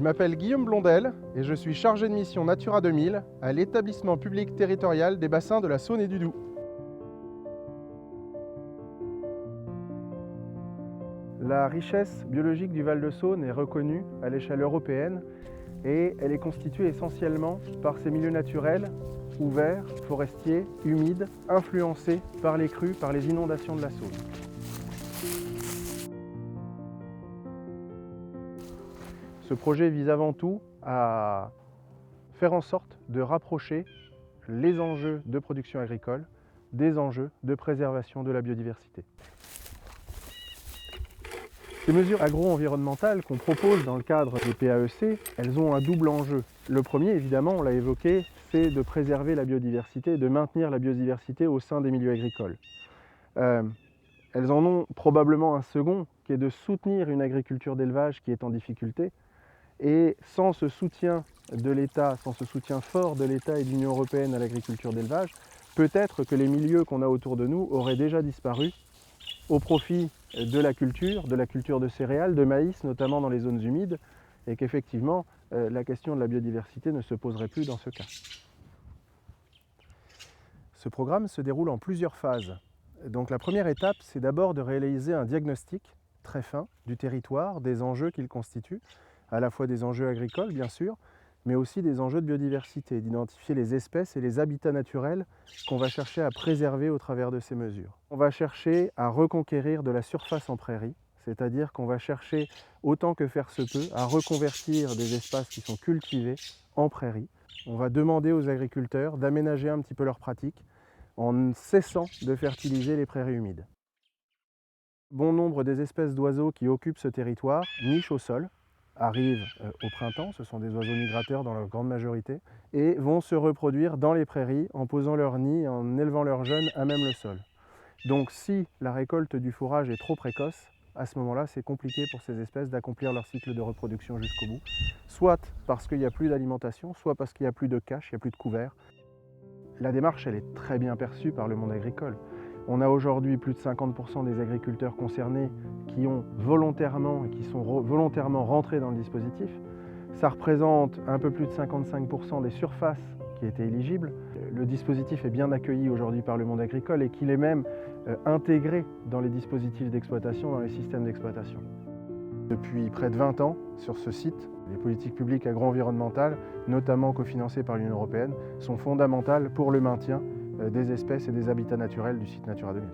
m'appelle Guillaume Blondel et je suis chargé de mission Natura 2000 à l'établissement public territorial des bassins de la Saône et du Doubs. La richesse biologique du Val-de-Saône est reconnue à l'échelle européenne et elle est constituée essentiellement par ces milieux naturels ouverts, forestiers, humides, influencés par les crues, par les inondations de la Saône. Ce projet vise avant tout à faire en sorte de rapprocher les enjeux de production agricole des enjeux de préservation de la biodiversité. Ces mesures agro-environnementales qu'on propose dans le cadre des PAEC, elles ont un double enjeu. Le premier, évidemment, on l'a évoqué, c'est de préserver la biodiversité, de maintenir la biodiversité au sein des milieux agricoles. Elles en ont probablement un second, qui est de soutenir une agriculture d'élevage qui est en difficulté. Et sans ce soutien de l'État, sans ce soutien fort de l'État et de l'Union européenne à l'agriculture d'élevage, peut-être que les milieux qu'on a autour de nous auraient déjà disparu au profit de la culture de céréales, de maïs, notamment dans les zones humides, et qu'effectivement, la question de la biodiversité ne se poserait plus dans ce cas. Ce programme se déroule en plusieurs phases. Donc la première étape, c'est d'abord de réaliser un diagnostic très fin du territoire, des enjeux qu'il constitue, à la fois des enjeux agricoles, bien sûr, mais aussi des enjeux de biodiversité, d'identifier les espèces et les habitats naturels qu'on va chercher à préserver au travers de ces mesures. On va chercher à reconquérir de la surface en prairie, c'est-à-dire qu'on va chercher, autant que faire se peut, à reconvertir des espaces qui sont cultivés en prairie. On va demander aux agriculteurs d'aménager un petit peu leurs pratiques en cessant de fertiliser les prairies humides. Bon nombre des espèces d'oiseaux qui occupent ce territoire nichent au sol, arrivent au printemps, ce sont des oiseaux migrateurs dans leur grande majorité, et vont se reproduire dans les prairies en posant leurs nids, en élevant leurs jeunes à même le sol. Donc si la récolte du fourrage est trop précoce, à ce moment-là, c'est compliqué pour ces espèces d'accomplir leur cycle de reproduction jusqu'au bout, soit parce qu'il n'y a plus d'alimentation, soit parce qu'il n'y a plus de cache, il n'y a plus de couvert. La démarche, elle est très bien perçue par le monde agricole. On a aujourd'hui plus de 50% des agriculteurs concernés qui ont volontairement et qui sont volontairement rentrés dans le dispositif. Ça représente un peu plus de 55% des surfaces qui étaient éligibles. Le dispositif est bien accueilli aujourd'hui par le monde agricole et qu'il est même intégré dans les dispositifs d'exploitation, dans les systèmes d'exploitation. Depuis près de 20 ans, sur ce site, les politiques publiques agro-environnementales, notamment cofinancées par l'Union européenne, sont fondamentales pour le maintien des espèces et des habitats naturels du site Natura 2000.